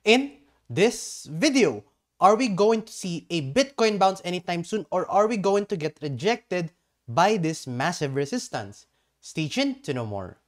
In this video, are we going to see a Bitcoin bounce anytime soon, or are we going to get rejected by this massive resistance? Stay tuned to know more.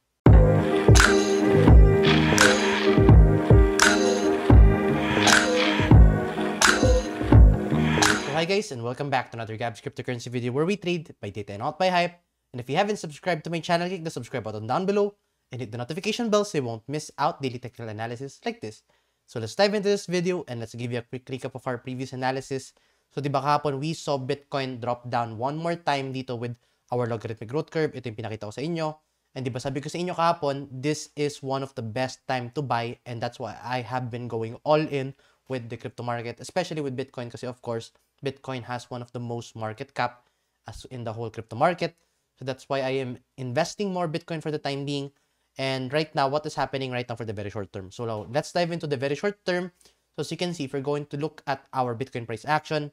Hi guys, and welcome back to another Gabb's cryptocurrency video where we trade by data and not by hype. And if you haven't subscribed to my channel, click the subscribe button down below and hit the notification bell so you won't miss out daily technical analysis like this. So let's dive into this video and let's give you a quick recap of our previous analysis. So diba kahapon we saw Bitcoin drop down one more time dito with our logarithmic growth curve. Ito yung pinakita ko sa inyo. And diba sabi ko sa inyo kahapon, this is one of the best time to buy, and that's why I have been going all in with the crypto market, especially with Bitcoin, kasi of course Bitcoin has one of the most market cap as in the whole crypto market. So that's why I am investing more Bitcoin for the time being. And right now, what is happening right now for the very short term? So now, let's dive into the very short term. So as you can see, if we're going to look at our Bitcoin price action,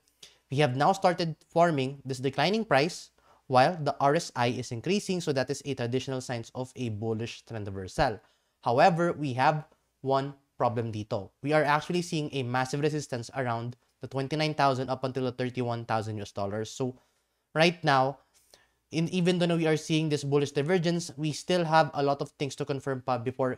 we have now started forming this declining price while the RSI is increasing. So that is a traditional signs of a bullish trend reversal. However, we have one problem dito. We are actually seeing a massive resistance around the 29,000 up until the 31,000 US dollars. So right now, even though we are seeing this bullish divergence, we still have a lot of things to confirm pa before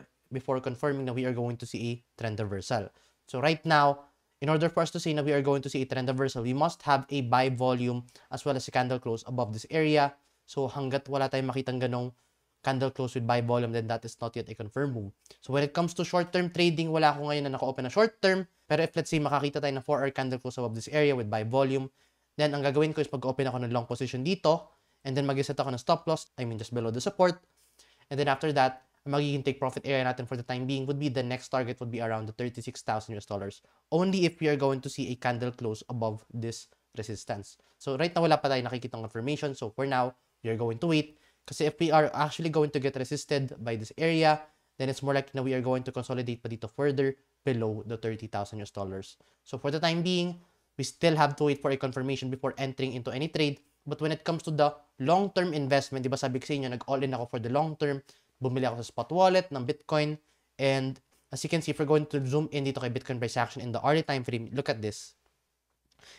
confirming that we are going to see a trend reversal. So right now, in order for us to say that we are going to see a trend reversal, we must have a buy volume as well as a candle close above this area. So hanggat wala tayong makitang ganong candle close with buy volume, then that is not yet a confirmed move. So when it comes to short-term trading, wala ako ngayon na naka-open na short-term. Pero if let's say makakita tayo ng 4-hour candle close above this area with buy volume, then ang gagawin ko is pag-open ako ng long position dito, and then mag-set ako ng stop loss, I mean just below the support. And then after that, ang magiging take profit area natin for the time being would be the next target would be around the 36,000 US dollars. Only if we are going to see a candle close above this resistance. So right now, wala pa tayo nakikitang confirmation. So for now, we are going to wait. Kasi if we are actually going to get resisted by this area, then it's more likely na we are going to consolidate pa dito further below the 30,000 US dollars. So for the time being, we still have to wait for a confirmation before entering into any trade. But when it comes to the long-term investment, di ba sabi ko sa inyo, nag-all-in ako for the long-term. Bumili ako sa spot wallet ng Bitcoin. And as you can see, if we're going to zoom in dito kay Bitcoin price action in the early time frame, look at this.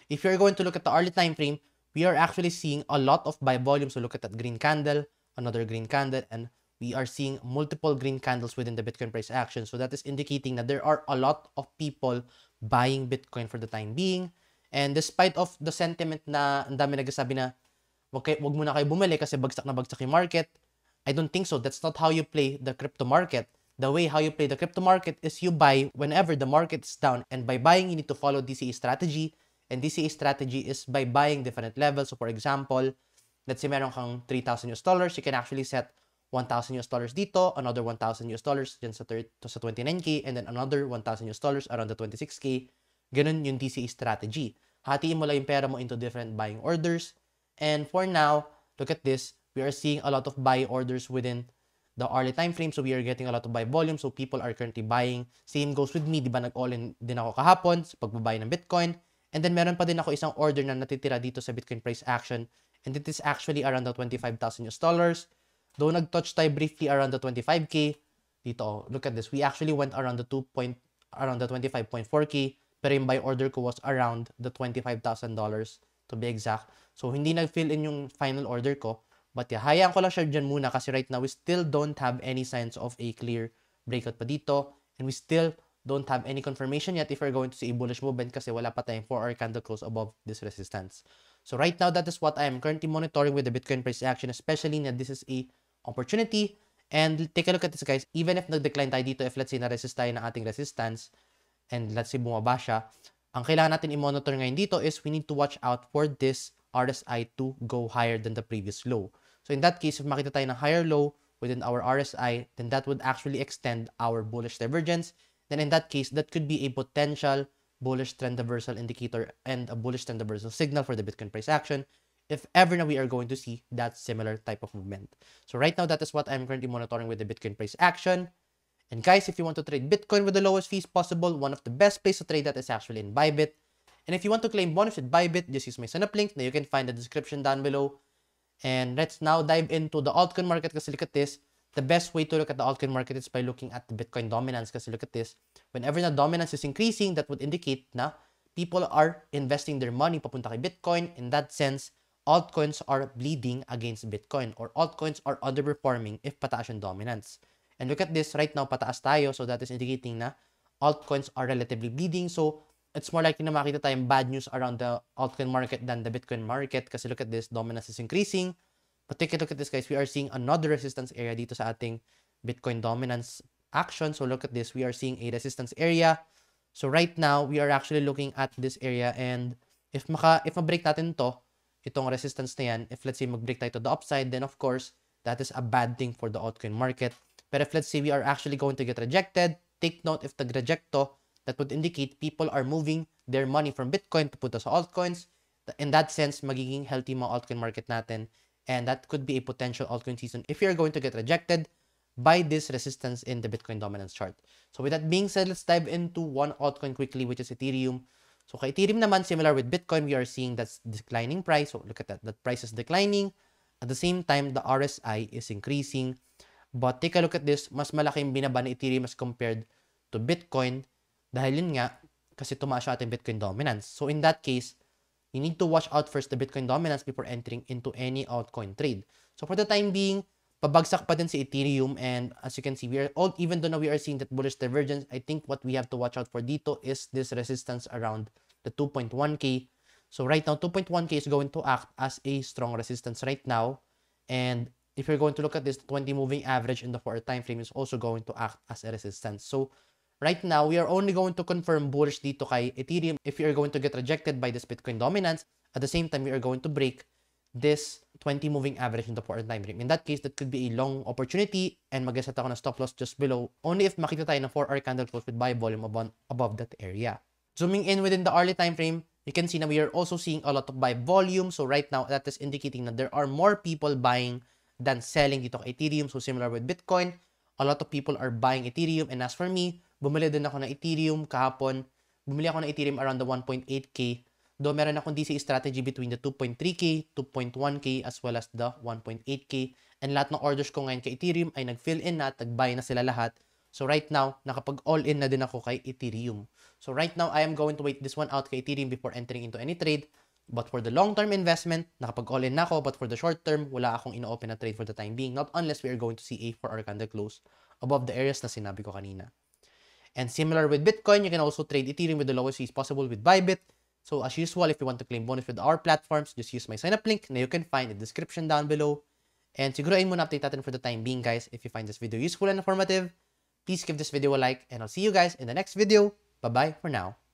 If you're going to look at the early time frame, we are actually seeing a lot of buy volume. So look at that green candle, another green candle, and we are seeing multiple green candles within the Bitcoin price action. So that is indicating that there are a lot of people buying Bitcoin for the time being. And despite of the sentiment na ang dami nagsasabi na wag muna kayo bumili kasi bagsak na bagsak yung market, I don't think so. That's not how you play the crypto market. The way how you play the crypto market is you buy whenever the market is down, and by buying you need to follow DCA strategy, and DCA strategy is by buying different levels. So for example, let's say meron kang 3,000 US dollars, you can actually set 1,000 US dollars dito, another 1,000 US dollars dyan sa 29K, and then another 1,000 US dollars around the 26K. Ganun yung DCA strategy. Hatiin mo lang yung pera mo into different buying orders. And for now, look at this. We are seeing a lot of buy orders within the early time frame. So we are getting a lot of buy volume. So people are currently buying. Same goes with me. Di ba nag-all-in din ako kahapon sa pagbabay ng Bitcoin. And then meron pa din ako isang order na natitira dito sa Bitcoin price action. And it is actually around the 25,000 US dollars. Though nag-touch tayo briefly around the 25K. Dito, look at this. We actually went around the 25.4K. Pero yung buy order ko was around the $25,000 to be exact. So, hindi nag-fill in yung final order ko. But yeah, hayaan ko lang siya dyan muna kasi right now, we still don't have any signs of a clear breakout pa dito. And we still don't have any confirmation yet if we're going to see a bullish movement kasi wala pa tayong 4-hour candle close above this resistance. So, right now, that is what I am currently monitoring with the Bitcoin price action, especially na this is a opportunity. And take a look at this, guys. Even if nag-decline tayo dito, if let's say na-resist tayo ng ating resistance, and let's say bumaba siya, ang kailangan natin i-monitor ngayon dito is we need to watch out for this RSI to go higher than the previous low. So in that case, if makita tayo ng higher low within our RSI, then that would actually extend our bullish divergence. Then in that case, that could be a potential bullish trend reversal indicator and a bullish trend reversal signal for the Bitcoin price action if ever na we are going to see that similar type of movement. So right now, that is what I'm currently monitoring with the Bitcoin price action. And guys, if you want to trade Bitcoin with the lowest fees possible, one of the best places to trade that is actually in Bybit. And if you want to claim bonus with Bybit, just use my sign up link that you can find in the description down below. And let's now dive into the altcoin market kasi look at this. the best way to look at the altcoin market is by looking at the Bitcoin dominance. Kasi look at this. Whenever the dominance is increasing, that would indicate na people are investing their money papunta kay Bitcoin. In that sense, altcoins are bleeding against Bitcoin, or altcoins are underperforming if pataas yung dominance. And look at this, right now pataas tayo, so that is indicating na altcoins are relatively bleeding. So it's more likely na makita tayong bad news around the altcoin market than the Bitcoin market. Kasi look at this, dominance is increasing. But take a look at this, guys. We are seeing another resistance area dito sa ating Bitcoin dominance action. So look at this. We are seeing a resistance area. So right now, we are actually looking at this area, and if ma-break natin itong resistance na yan, if let's say mag-break tayo to the upside, then of course, that is a bad thing for the altcoin market. But if let's say we are actually going to get rejected, take note if reject to, that would indicate people are moving their money from Bitcoin papunta sa altcoins. In that sense, magiging healthy mga altcoin market natin. And that could be a potential altcoin season if you're going to get rejected by this resistance in the Bitcoin dominance chart. So with that being said, let's dive into one altcoin quickly, which is Ethereum. So kay Ethereum naman, similar with Bitcoin, we are seeing that's declining price. So look at that. That price is declining. At the same time, the RSI is increasing. But take a look at this. Mas malaki yung binaba ni Ethereum as compared to Bitcoin. Dahil yun nga, kasi tumaas siya ating Bitcoin dominance. So in that case, you need to watch out first the Bitcoin dominance before entering into any altcoin trade. So for the time being, pabagsak pa din si Ethereum, and as you can see, even though now we are seeing that bullish divergence, I think what we have to watch out for dito is this resistance around the 2.1k. So right now, 2.1k is going to act as a strong resistance right now. And if you're going to look at this, 20 moving average in the 4-hour time frame is also going to act as a resistance. So right now, we are only going to confirm bullish dito kay Ethereum if you are going to get rejected by this Bitcoin dominance. At the same time, we are going to break this 20 moving average in the 4-hour time frame. In that case, that could be a long opportunity, and mag-set ako ng stop loss just below only if makita tayo ng 4-hour candle close with buy volume above that area. Zooming in within the hourly time frame, you can see that we are also seeing a lot of buy volume. So right now, that is indicating that there are more people buying than selling dito kay Ethereum. So similar with Bitcoin, a lot of people are buying Ethereum. And as for me, bumili din ako ng Ethereum kahapon. Bumili ako ng Ethereum around the 1.8k. Though meron akong DC strategy between the 2.3k, 2.1k, as well as the 1.8k. And lahat ng orders ko ngayon kay Ethereum ay nag-fill in na at nag-buy na sila lahat. So right now, nakapag-all in na din ako kay Ethereum. So right now, I am going to wait this one out kay Ethereum before entering into any trade. But for the long-term investment, nakapag-all in na ako. But for the short-term, wala akong ino-open na trade for the time being. Not unless we are going to see a 4-hour candle close above the areas na sinabi ko kanina. And similar with Bitcoin, you can also trade Ethereum with the lowest fees possible with Bybit. So as usual, if you want to claim bonus with our platforms, just use my sign-up link na you can find in the description down below. And sigurain mo na update natin for the time being, guys. If you find this video useful and informative, please give this video a like, and I'll see you guys in the next video. Bye-bye for now.